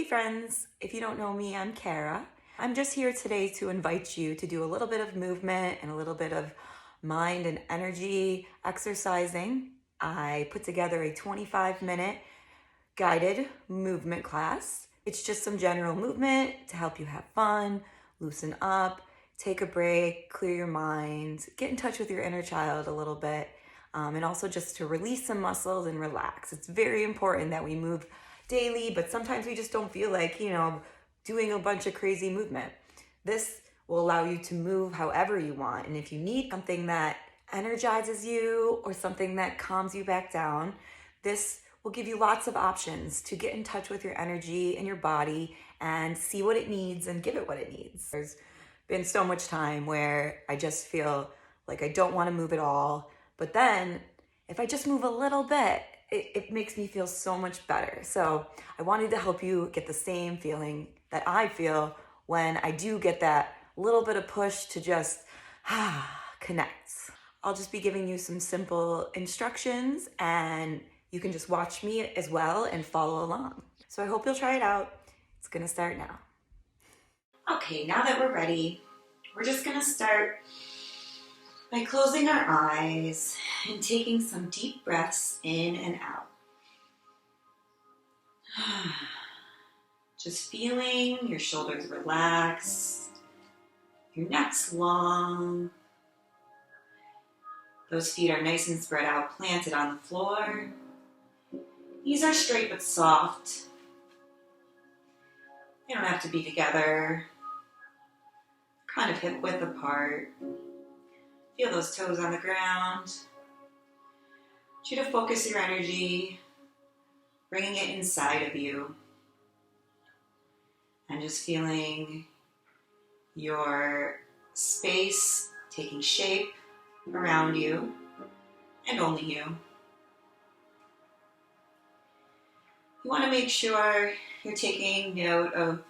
Hey friends, if you don't know me, I'm Kara. I'm just here today to invite you to do a little bit of movement and a little bit of mind and energy exercising. I put together a 25-minute guided movement class. It's just some general movement to help you have fun, loosen up, take a break, clear your mind, get in touch with your inner child a little bit, and also just to release some muscles and relax. It's very important that we move daily, but sometimes we just don't feel like, doing a bunch of crazy movement. This will allow you to move however you want. And if you need something that energizes you or something that calms you back down, this will give you lots of options to get in touch with your energy and your body and see what it needs and give it what it needs. There's been so much time where I just feel like I don't want to move at all, but then if I just move a little bit, it makes me feel so much better. So I wanted to help you get the same feeling that I feel when I do get that little bit of push to just connect. I'll just be giving you some simple instructions and you can just watch me as well and follow along. So I hope you'll try it out. It's gonna start now. Okay, now that we're ready, we're just gonna start by closing our eyes and taking some deep breaths in and out. Just feeling your shoulders relaxed, your neck's long, those feet are nice and spread out, planted on the floor. Knees are straight but soft. They don't have to be together, kind of hip width apart. Feel those toes on the ground. I want you to focus your energy, bringing it inside of you, and just feeling your space taking shape around you and only you. You want to make sure you're taking note of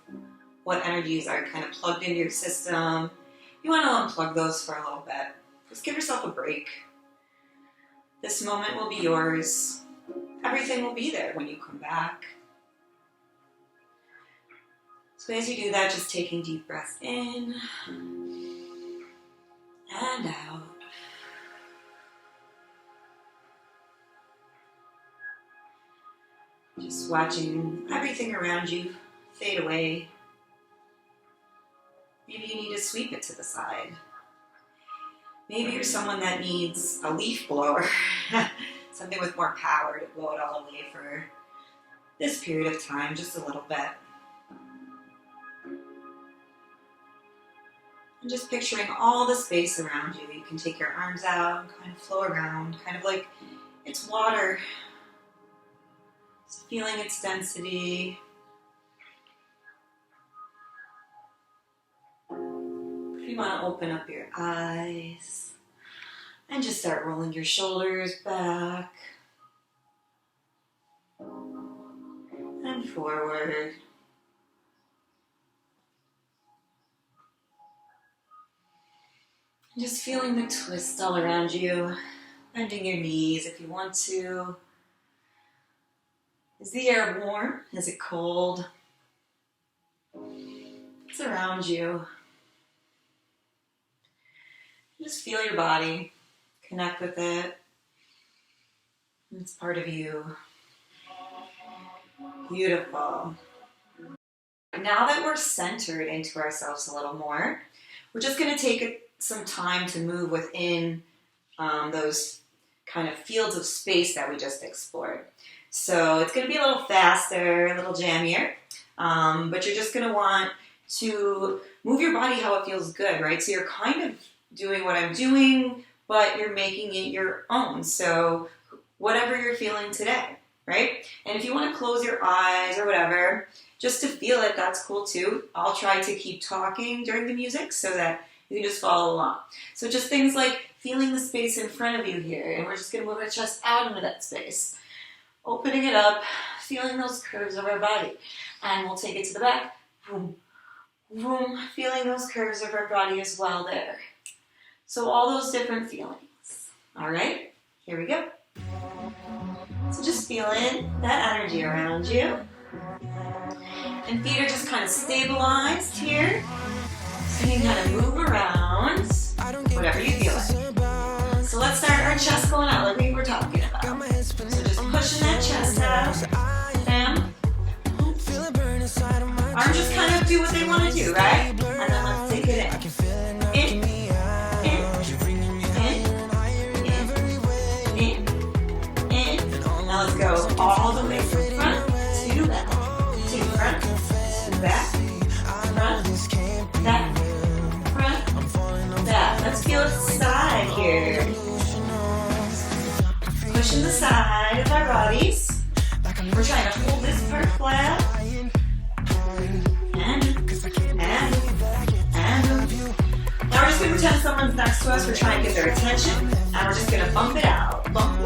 what energies are kind of plugged into your system. You want to unplug those for a little bit. Just give yourself a break. This moment will be yours. Everything will be there when you come back. So as you do that, just taking deep breaths in and out. Just watching everything around you fade away. Maybe you need to sweep it to the side. Maybe you're someone that needs a leaf blower, something with more power to blow it all away for this period of time, just a little bit. And just picturing all the space around you. You can take your arms out and kind of flow around, kind of like it's water. Just feeling its density. You want to open up your eyes and just start rolling your shoulders back and forward. And just feeling the twist all around you, bending your knees if you want to. Is the air warm? Is it cold? It's around you. Just feel your body, connect with it. It's part of you. Beautiful. Now that we're centered into ourselves a little more, we're just going to take some time to move within those kind of fields of space that we just explored. So it's going to be a little faster, a little jammier, but you're just going to want to move your body how it feels good, right? So you're kind of doing what I'm doing, but you're making it your own. So whatever you're feeling today, right? And if you want to close your eyes or whatever, just to feel it, that's cool too. I'll try to keep talking during the music so that you can just follow along. So just things like feeling the space in front of you here, and we're just going to move our chest out into that space. Opening it up, feeling those curves of our body. And we'll take it to the back. Boom, boom, feeling those curves of our body as well there. So all those different feelings. All right, here we go. So just feeling that energy around you. And feet are just kind of stabilized here. So you can kind of move around, whatever you feel like. So let's start our chest going out like we were talking about. So just pushing that chest out. Bam. Arms just kind of do what they want to do, right? And then let's take it in. Now let's go all the way from front to back. To front, to back. Front, back. Front, back. Let's feel the side here. Pushing the side of our bodies. We're trying to hold this part flat. Now we're just going to pretend someone's next to us. We're trying to get their attention. And we're just going to bump it out. Bump,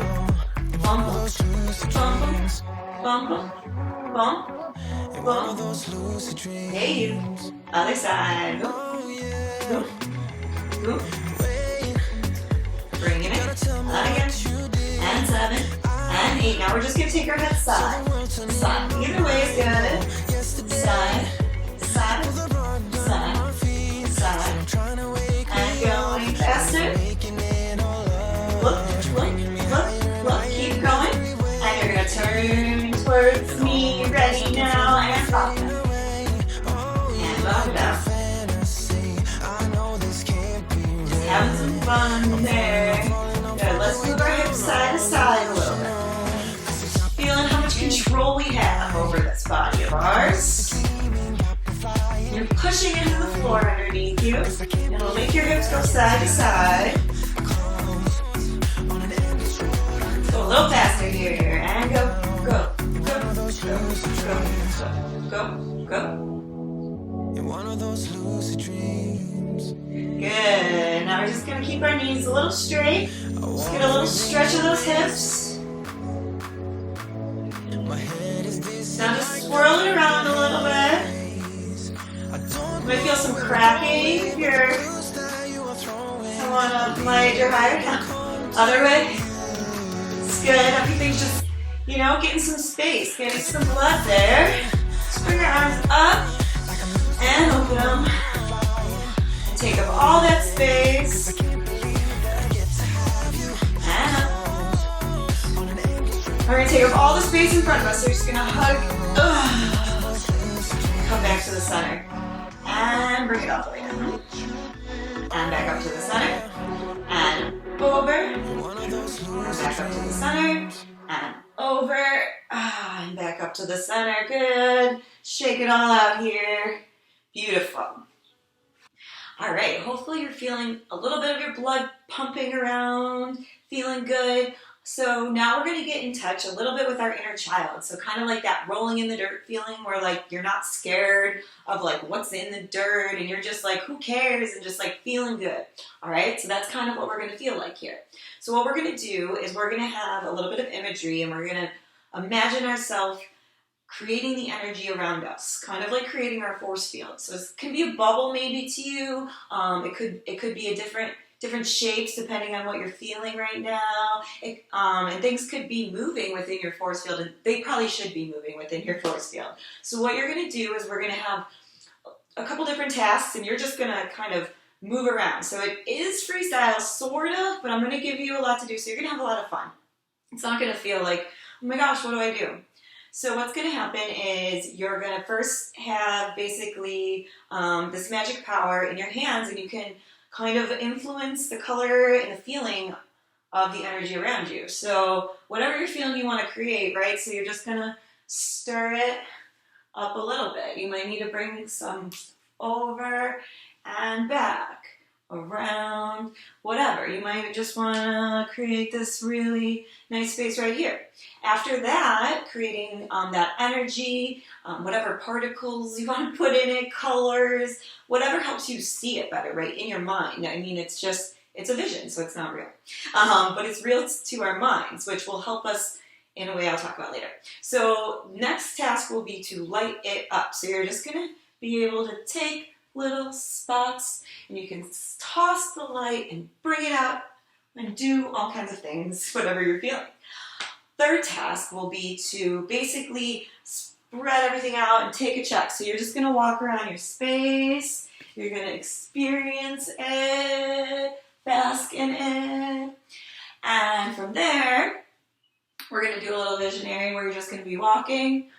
bump, bump, bump, bump, bump. Hey, you. Other side. Go. Go. Bringing it. Again. And 7. And 8. Now we're just going to take our head side. Side. Either way is good. Side. Side. Side. Side. And going faster. Look. Keep going. And you're going to turn towards me. Ready now. And pop it. And pop it out. Just having some fun there. Good. Let's move our hips side to side a little bit. Feeling how much control we have over this body of ours. You're pushing into the floor underneath you. It'll make your hips go side to side. Go a little faster here. And go. Good. Now we're just going to keep our knees a little straight. Just get a little stretch of those hips. Now just swirl it around a little bit. You might feel some cracking if you're someone of my age or higher. Other way. It's good. Everything's just, getting some space, getting some blood there. Just bring your arms up and open them. And take up all that space. And up. We're going to take up all the space in front of us. So you're just going to hug. Come back to the center. And bring it all the way down. And back up to the center. And over. And back up to the center. And over. And back up to the center. Good. Shake it all out here. Beautiful. All right. Hopefully you're feeling a little bit of your blood pumping around. Feeling good. So now we're going to get in touch a little bit with our inner child. So kind of like that rolling in the dirt feeling where like you're not scared of like what's in the dirt and you're just like, who cares? And just like feeling good. All right. So that's kind of what we're going to feel like here. So what we're going to do is we're going to have a little bit of imagery and we're going to imagine ourselves creating the energy around us, kind of like creating our force field. So it can be a bubble maybe to you. It could be a different shapes depending on what you're feeling right now. And things could be moving within your force field, and they probably should be moving within your force field. So what you're going to do is we're going to have a couple different tasks, and you're just going to kind of move around. So it is freestyle, sort of, but I'm going to give you a lot to do, so you're going to have a lot of fun. It's not going to feel like, oh my gosh, what do I do? So what's going to happen is you're going to first have basically this magic power in your hands, and you can kind of influence the color and the feeling of the energy around you. So whatever you're feeling you want to create, right? So you're just going to stir it up a little bit. You might need to bring some over and back, around, whatever. You might just want to create this really nice space right here. After that, creating that energy, whatever particles you want to put in it, colors, whatever helps you see it better, right, in your mind. I mean, it's a vision, so it's not real. But it's real to our minds, which will help us in a way I'll talk about later. So next task will be to light it up. So you're just going to be able to take little spots, and you can toss the light and bring it out and do all kinds of things, whatever you're feeling. Third task will be to basically spread everything out and take a check. So you're just going to walk around your space. You're going to experience it, bask in it. And from there, we're going to do a little visionary where you're just going to be walking.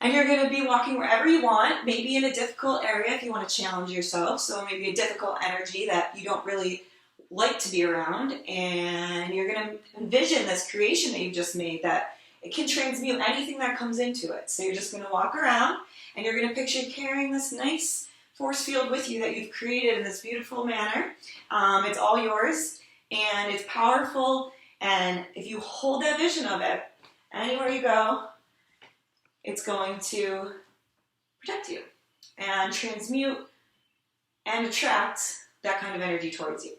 And you're going to be walking wherever you want, maybe in a difficult area if you want to challenge yourself. So maybe a difficult energy that you don't really like to be around. And you're going to envision this creation that you've just made that it can transmute anything that comes into it. So you're just going to walk around and you're going to picture carrying this nice force field with you that you've created in this beautiful manner. It's all yours and it's powerful. And if you hold that vision of it, anywhere you go, it's going to protect you and transmute and attract that kind of energy towards you.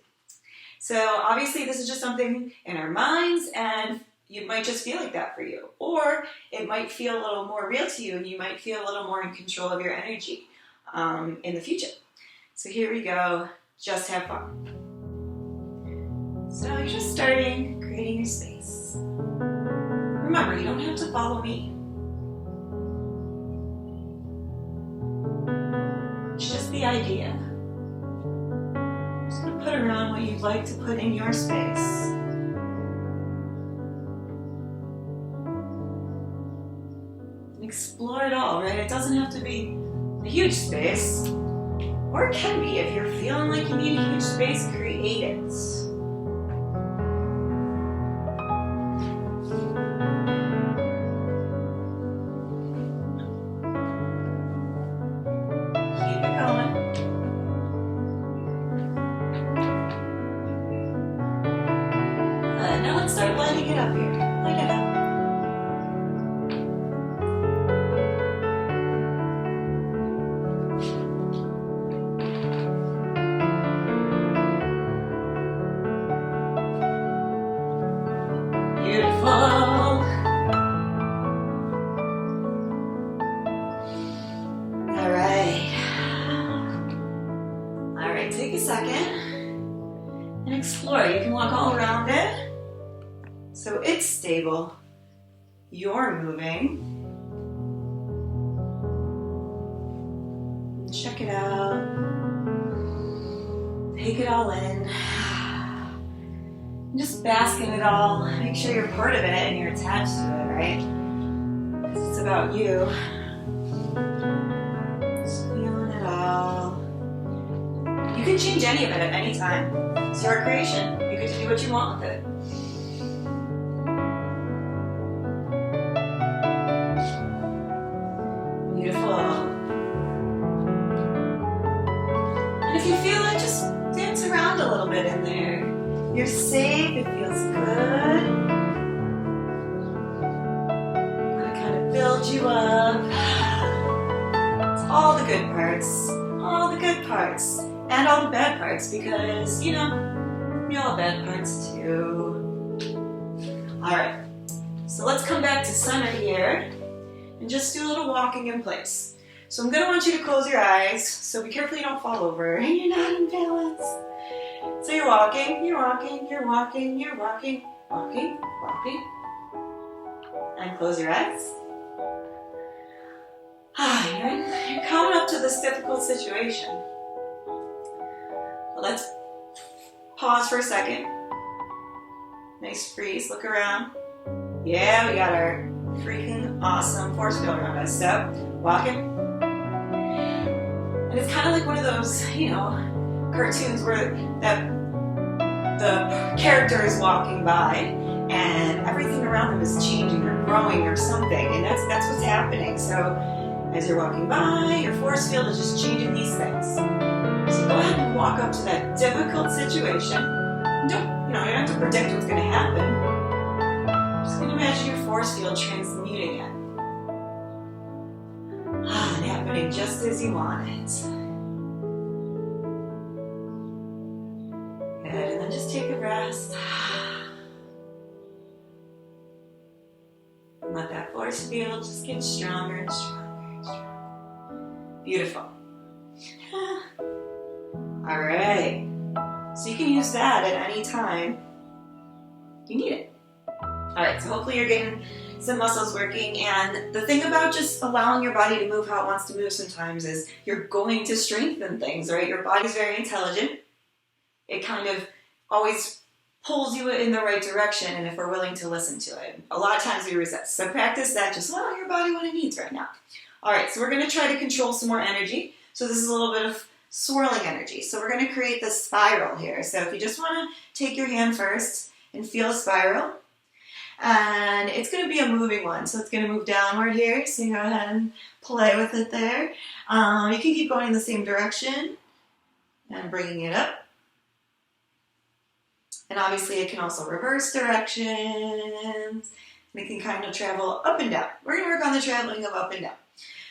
So obviously this is just something in our minds, and you might just feel like that for you. Or it might feel a little more real to you, and you might feel a little more in control of your energy in the future. So here we go. Just have fun. So you're just starting, creating your space. Remember, you don't have to follow me. It's just the idea. Just going to put around what you'd like to put in your space. Explore it all, right? It doesn't have to be a huge space, or it can be. If you're feeling like you need a huge space, create it. Keep it going. Now let's start lighting it up here. Light it up. Take a second and explore. You can walk all around it so it's stable. You're moving. Check it out. Take it all in. Just bask in it all. Make sure you're part of it and you're attached to it, right? Because it's about you. Just feeling it all. You can change any of it at any time. It's your creation. You get to do what you want with it. Beautiful. And if you feel it, just dance around a little bit in there. You're safe. It feels good. I'm going to kind of build you up. It's all the good parts. All the good parts. And all the bad parts, because, you know, we all have bad parts too. Alright, so let's come back to center here and just do a little walking in place. So I'm going to want you to close your eyes, so be careful you don't fall over and you're not in balance. So you're walking, you're walking, you're walking, you're walking, walking, walking. And close your eyes. You're coming up to this difficult situation. Let's pause for a second. Nice freeze, look around. Yeah, we got our freaking awesome force field around us. So, walking. And it's kind of like one of those, you know, cartoons where the character is walking by and everything around them is changing or growing or something. And that's what's happening. So, as you're walking by, your force field is just changing these things. So go ahead and walk up to that difficult situation. You don't have to predict what's going to happen. Just going to imagine your force field transmuting it. And happening just as you want it. Good, and then just take a rest. And let that force field just get stronger and stronger and stronger. Beautiful. All right, so you can use that at any time you need it. All right, so hopefully you're getting some muscles working. And the thing about just allowing your body to move how it wants to move sometimes is you're going to strengthen things, right? Your body's very intelligent. It kind of always pulls you in the right direction, and if we're willing to listen to it. A lot of times we resist. So practice that, just allow your body what it needs right now. All right, so we're going to try to control some more energy. So this is a little bit of swirling energy. So we're going to create this spiral here. So if you just want to take your hand first and feel a spiral, and it's going to be a moving one. So it's going to move downward here. So you go ahead and play with it there. You can keep going in the same direction and bringing it up. And obviously it can also reverse directions. It can kind of travel up and down. We're going to work on the traveling of up and down.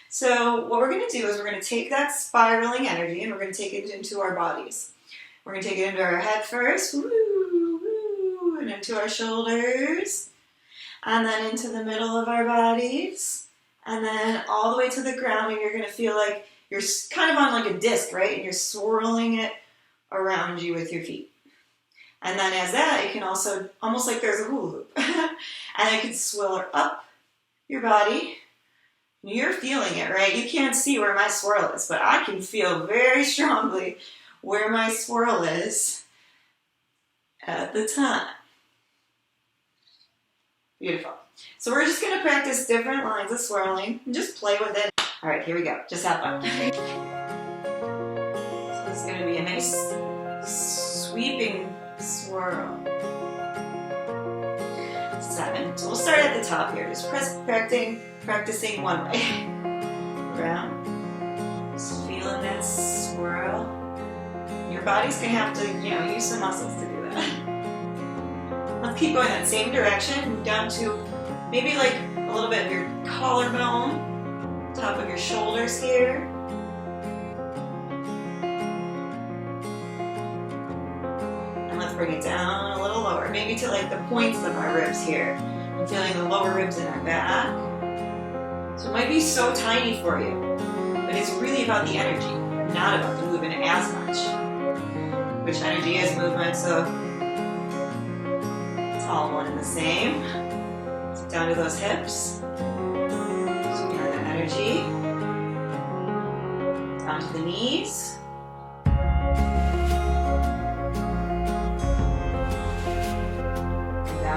So what we're going to do is we're going to take that spiraling energy and we're going to take it into our bodies. We're going to take it into our head first, woo, woo, and into our shoulders, and then into the middle of our bodies, and then all the way to the ground, and you're going to feel like you're kind of on like a disc, right? And you're swirling it around you with your feet. And then as that, it can also, almost like there's a hula hoop, and it can swirl up your body. You're feeling it, right? You can't see where my swirl is, but I can feel very strongly where my swirl is at the time. Beautiful. So we're just going to practice different lines of swirling and just play with it. All right, here we go. Just have fun. So this is going to be a nice sweeping swirl. 7. So we'll start at the top here. Just practicing one way. Around. Just feeling that swirl. Your body's going to have to, use some muscles to do that. Let's keep going that same direction. Move down to maybe like a little bit of your collarbone, top of your shoulders here. Bring it down a little lower, maybe to like the points of our ribs here. I'm feeling the lower ribs in our back. So it might be so tiny for you, but it's really about the energy, not about the movement as much. Which energy is movement, so it's all one and the same. So down to those hips. So feel the energy. Down to the knees.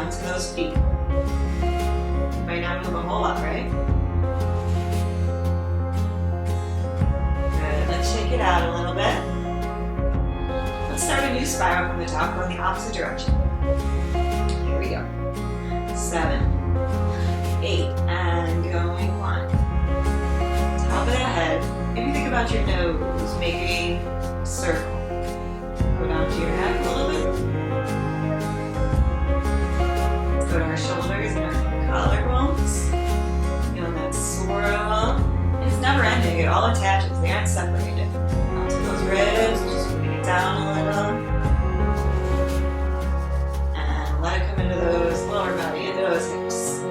To those feet. You might not move a whole lot, right? Good. Let's shake it out a little bit. Let's start a new spiral from the top, going the opposite direction. Here we go. 7, 8, and going 1. Top of that head. Maybe think about your nose making a circle. Go down to your neck a little bit. Go to our shoulders and our collarbones. Feeling that swirl. And it's never ending, it all attaches, they aren't separated. Onto those ribs, just bring it down a little. And let it come into those lower body, into those hips.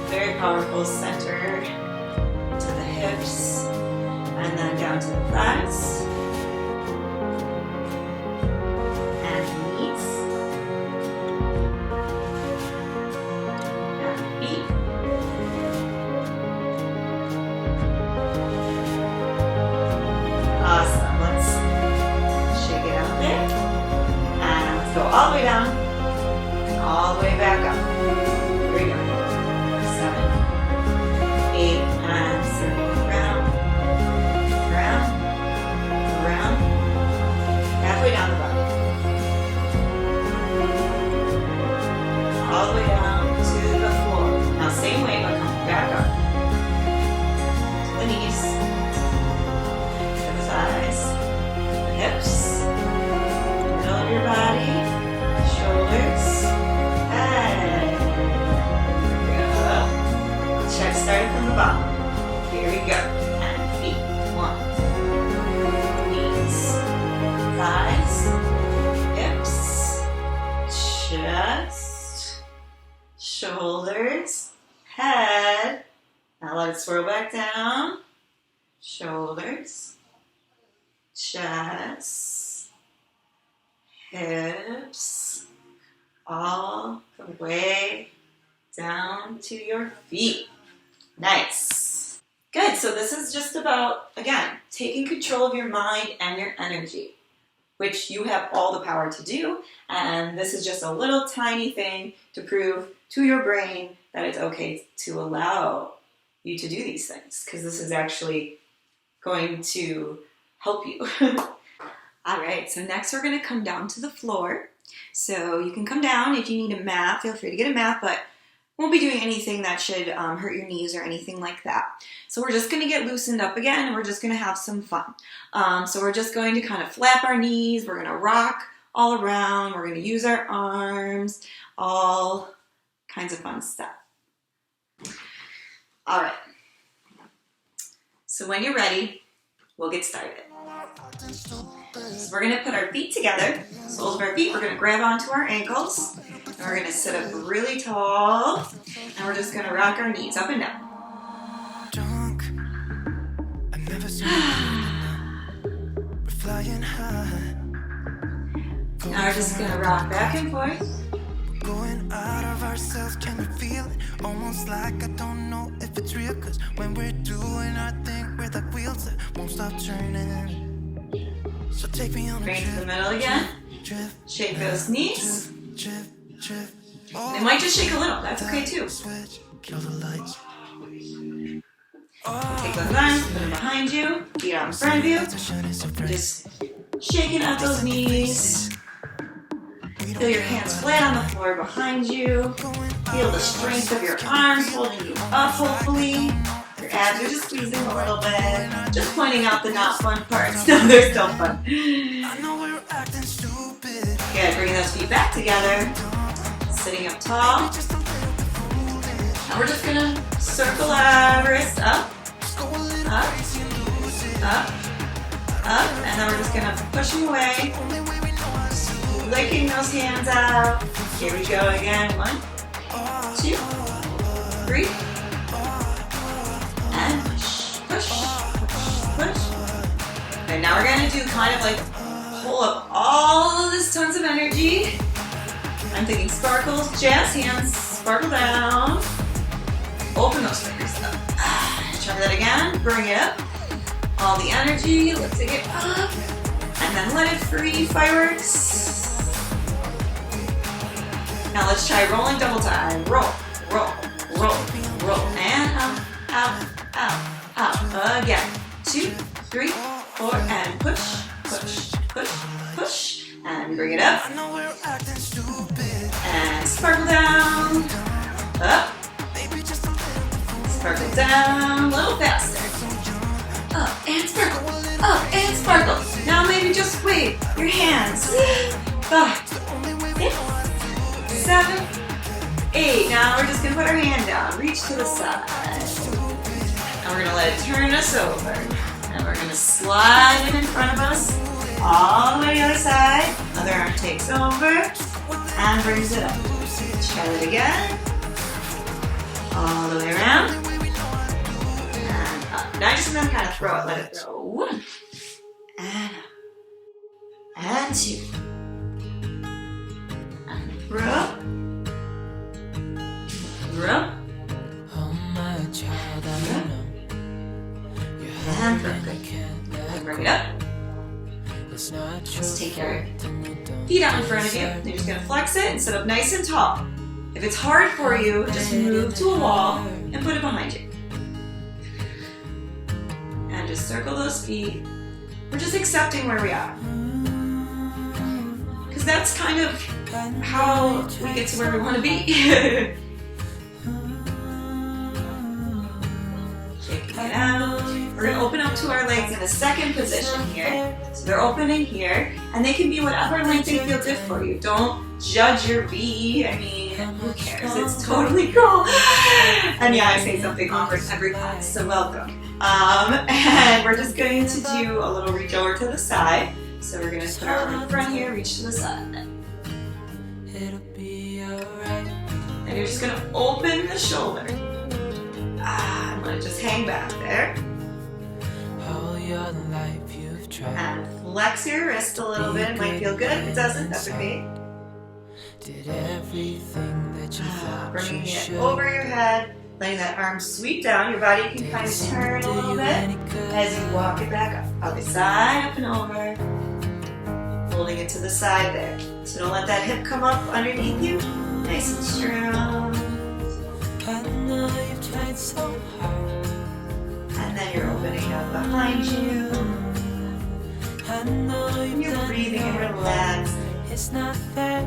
Very powerful, center to the hips. And then down to the thighs. All the way down, and all the way back up. Here we go. 7, 8, and circle around, around, around, halfway down the body. All the way down to the floor. Now same way, but come back up. To the knees, to the thighs, the hips, middle of your body. Shoulders, and check starting from the bottom. Here we go. And feet. 1. Knees, thighs, hips, chest, shoulders, head. Now let it swirl back down. Shoulders, chest, hips. All the way down to your feet. Nice. Good, so this is just about, again, taking control of your mind and your energy, which you have all the power to do, and this is just a little tiny thing to prove to your brain that it's okay to allow you to do these things, because this is actually going to help you. All right, so next we're gonna come down to the floor. So you can come down. If you need a mat, feel free to get a mat, but won't be doing anything that should hurt your knees or anything like that. So we're just gonna get loosened up again, and we're just gonna have some fun. So we're just going to kind of flap our knees. We're gonna rock all around. We're gonna use our arms, all kinds of fun stuff. All right. So when you're ready, we'll get started. So we're gonna put our feet together, soles of our feet, we're gonna grab onto our ankles, and we're gonna sit up really tall, and we're just gonna rock our knees up and down. Now we're just gonna rock back and forth. Going out of ourselves, can we feel it? Almost like I don't know if it's real, cause when we're doing our thing, we're like wheels that won't stop turning. So take me on a trip. Bring it to the middle again. Shake those knees. They might just shake a little, that's okay too. Take those arms, put them behind you, feet out in front of you. Just shaking out those knees. Feel your hands flat on the floor behind you. Feel the strength of your arms holding you up, hopefully. Your abs are just squeezing a little bit. Just pointing out the not fun parts. No, they're still fun. Good, bringing those feet back together. Sitting up tall. Now we're just gonna circle our wrists up, up, up, up. And then we're just gonna push them away. Licking those hands out. Here we go again. 1, 2, 3. And push, push, push. And now we're gonna do kind of like pull up all of this tons of energy. I'm thinking sparkles, jazz hands, sparkle down. Open those fingers up. Try that again. Bring it up. All the energy, lifting it up. And then let it free, fireworks. Now let's try rolling double time. Roll, roll, roll, roll. And out, out, out, out. Again. 2, 3, 4, and push, push, push, push. And bring it up. And sparkle down. Up. Sparkle down. A little faster. Up and sparkle. Up and sparkle. Now maybe just wave your hands. 5, 6, 7, 8. Now we're just going to put our hand down. Reach to the side. And we're going to let it turn us over. And we're going to slide it in front of us. All the way to the other side. Other arm takes over. And brings it up. Let's try that again. All the way around. And up. Now just going to kind of throw it. Let it throw. 1. And up. And 2. Roll. Roll. And perfect. And bring it up. Let's take your feet out in front of you. You're just going to flex it and sit up nice and tall. If it's hard for you, just move to a wall and put it behind you. And just circle those feet. We're just accepting where we are. Because that's kind of how we get to where we want to be. Shaking it out. We're going to open up to our legs in a second position here. So they're opening here, and they can be whatever length they feel good for you. Don't judge your V. I mean, who cares? It's totally cool. And yeah, I say something awkward every class, so welcome. And we're just going to do a little reach over to the side. So we're going to put our arm in front here, reach to the side. And you're just going to open the shoulder. I'm going to just hang back there. And flex your wrist a little bit. It might feel good. If it doesn't, that's okay. Did everything that you thought Bringing you it should. over your head, letting that arm sweep down. Your body can kind of turn a little bit as you walk it back up. Other side, up and over. Holding it to the side there. So don't let that hip come up underneath you. Nice and strong. I know you've tried so hard. And then you're opening up behind you. I know And you're breathing and relaxing. it's not fair.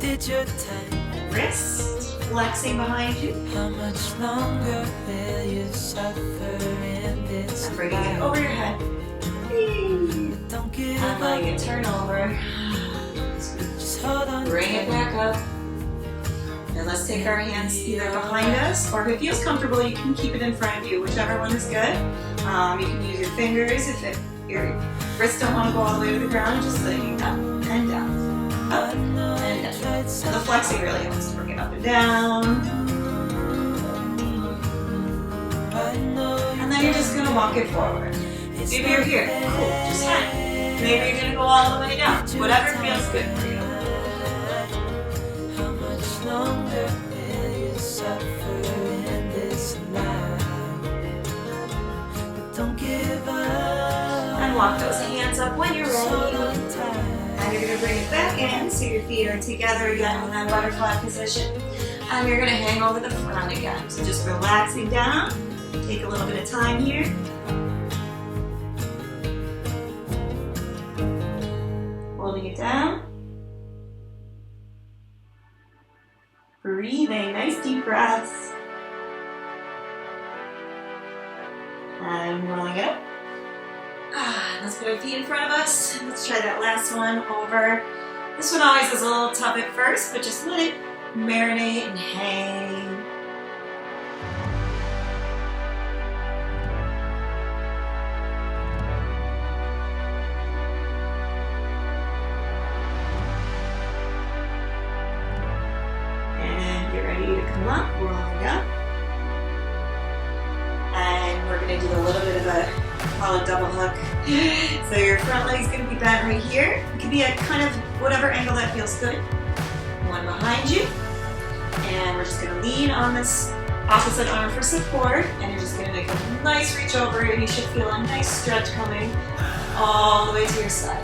You did your time. Wrist flexing behind you. How much longer will you suffer in this? And bringing it over your head. Don't give And letting it turn over. Just hold on. Bring it back up. And let's take our hands either behind us, or if it feels comfortable, you can keep it in front of you, whichever one is good. You can use your fingers if your wrists don't want to go all the way to the ground, just letting up and down. Up and down. And the flexing really helps to bring it up and down. And then you're just going to walk it forward. Maybe you're here. Cool. Just hang. Maybe you're going to go all the way down. Whatever feels good for you. How much longer will you suffer in this life? But don't give up. And walk those hands up when you're ready. And you're going to bring it back in so your feet are together again in that butterfly position. And you're going to hang over the front again. So just relaxing down. Take a little bit of time here. Holding it down. Breathing, nice deep breaths. And rolling it up. Let's put our feet in front of us. Let's try that last one over. This one always is a little tough at first, but just let it marinate and hang. And you're ready to come up, rolling up. And we're going to do a little bit of a, call it double hook. So your front leg's going to be bent right here. It can be a kind of whatever angle that feels good. One behind you. And we're just going to lean on this opposite arm for support. And you're just going to make a nice reach over it. And you should feel a nice stretch coming all the way to your side.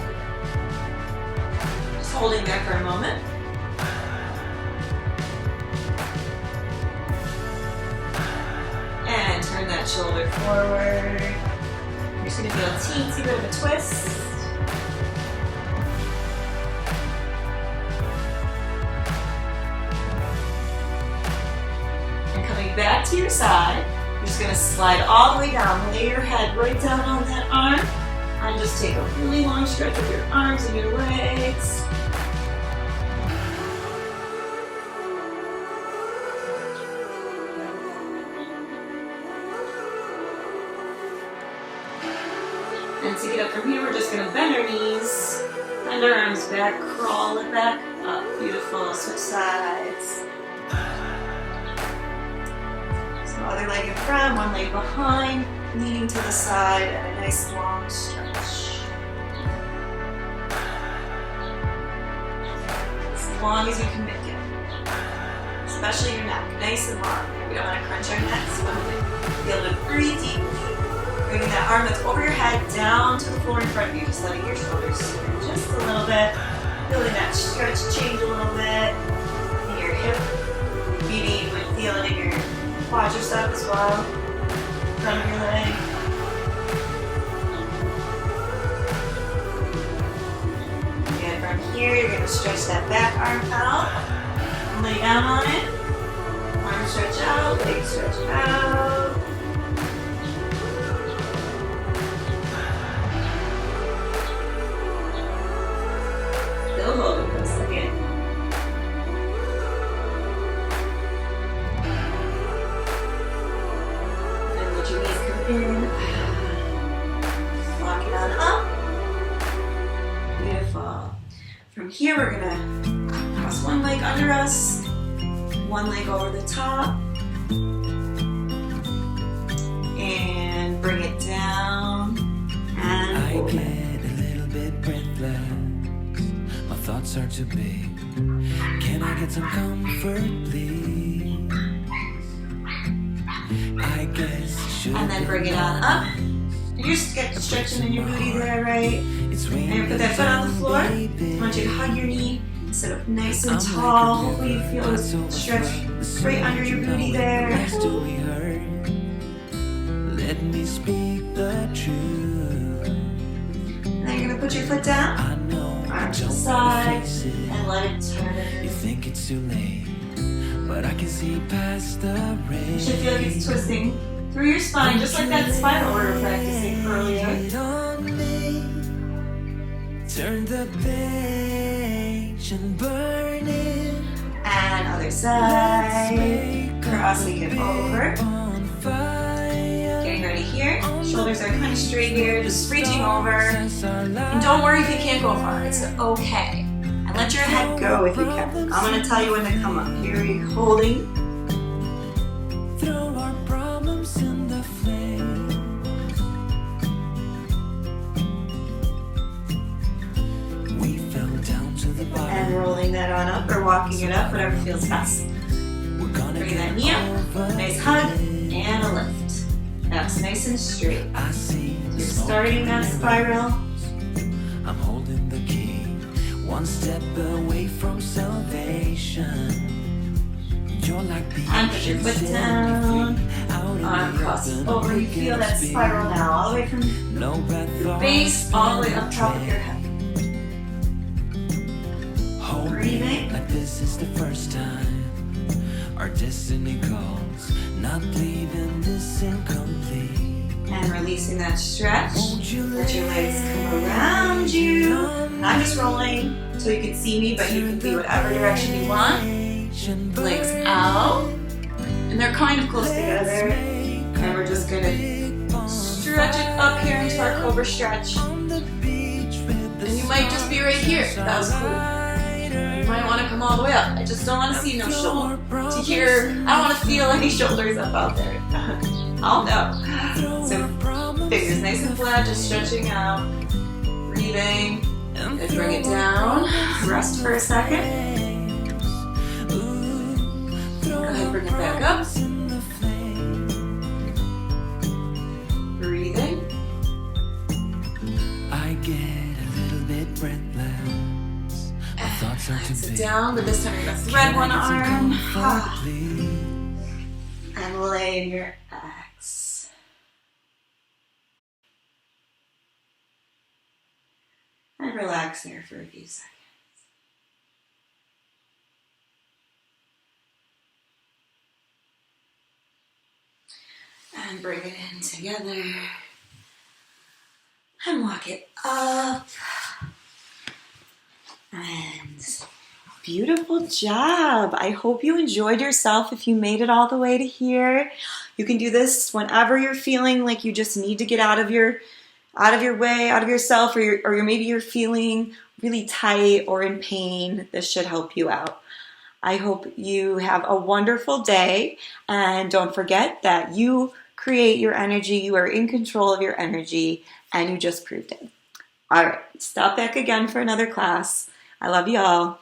Just holding there for a moment. And turn that shoulder forward. You're just going to feel a teensy bit of a twist. And coming back to your side, you're just going to slide all the way down. Lay your head right down on that arm. And just take a really long stretch with your arms and your legs. And to get up from here, we're just going to bend our knees, bend our arms back, crawl it back up. Beautiful. Switch sides. So other leg in front, one leg behind, leaning to the side, and a nice long stretch. As long as you can make it. Especially your neck, nice and long. We don't want to crunch our necks. We want to be able to breathe deeply. Bringing that arm that's over your head down to the floor in front of you, just letting your shoulders swing just a little bit, feeling that stretch change a little bit, in your hip, maybe you would feel it in your quadricep as well, front of your leg. And from here, you're going to stretch that back arm out, lay down on it, arm stretch out, leg stretch out. Hold it for a second. And let your knees come in. Walk it on up. Beautiful. From here, we're going to cross one leg under us, one leg over the top, and bring it down and I hold get it. a little bit breathless. My thoughts thoughts are too big. Can I get some comfort, please? I guess. And then bring it on up. And you're stretching in your booty there, right? And you put that foot on the floor. I want you to hug your knee, sit up nice and tall. Hopefully you feel a stretch right under your booty there. Let me speak the truth. And then you're gonna put your foot down, arm to the side, and let it turn. You think it's too late, but I can see past the rain. You should feel like it's twisting through your spine, just like that spiral we were practicing earlier. Turn the page and burn it. And other side, crossing it over. Getting ready here. Shoulders are kind of straight here, just reaching over. And don't worry if you can't go far, it's okay. And let your head go if you can. I'm going to tell you when to come up. Here you're holding. Throw our problems in the flame. We fell down to the bottom. And rolling that on up or walking it up, whatever feels best. Bring that knee up, nice hug, and a lift. That's nice and straight. I see. You're starting that spiral. I'm holding the key, one step away from salvation. You're like the And put your foot down. Arm crosses over. You feel that spiral now, all the way from your base, all the way up top of your head. Breathing. Like this is the first time our destiny calls, not leaving this incomplete. And releasing that stretch. Let your legs come around you. And I'm just rolling so you can see me, but you can be whatever direction you want. Legs out. And they're kind of close together. And we're just going to stretch it up here into our Cobra Stretch. And you might just be right here. That was cool. You might want to come all the way up. I just don't want to see no shoulder. I don't want to feel any shoulders up out there. Oh no. So fingers nice and flat, just stretching out. Breathing. And bring it down. Rest for a second. Go ahead, bring it back up. Breathing. I get a little bit breathless. And sit down, but this time you're going to thread one arm. And lay in your X. And relax there for a few seconds. And bring it in together. And walk it up. And beautiful job. I hope you enjoyed yourself if you made it all the way to here. You can do this whenever you're feeling like you just need to get out of your way, out of yourself, or maybe you're feeling really tight or in pain. This should help you out. I hope you have a wonderful day, and don't forget that you create your energy. You are in control of your energy, and you just proved it. All right, stop back again for another class. I love you all.